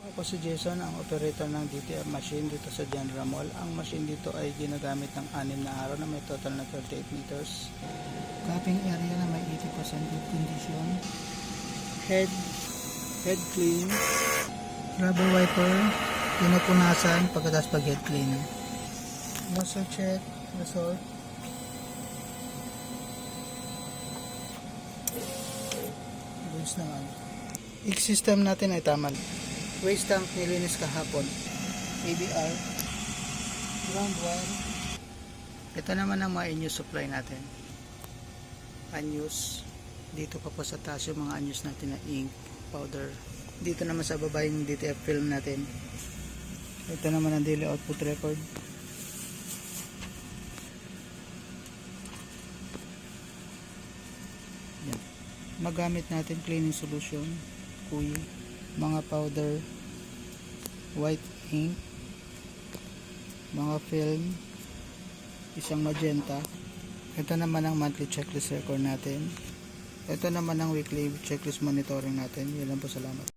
Ako si Jason, ang operator ng DTF machine dito sa General Mall. Ang machine dito ay ginagamit ng 6 na araw na may total na 38 meters. Cupping area na may 80% good condition. Head clean. Rubber wiper, pinupunasan pagkatapos pag head clean. Nozzle check, result. Goods naman. System natin ay tama. Waste tank nilinis kahapon. ABR. Ground wire. Ito naman ang mga unused supply natin. Unused. Dito pa po sa taas yung mga unused natin na ink, powder. Dito naman sa baba yung DTF film natin. Ito naman ang daily output record. Yan. Magamit natin cleaning solution, kuyi, mga powder, white ink, mga film, isang magenta. Ito naman ang monthly checklist record natin. Ito naman ang weekly checklist monitoring natin. Yan lang po, salamat.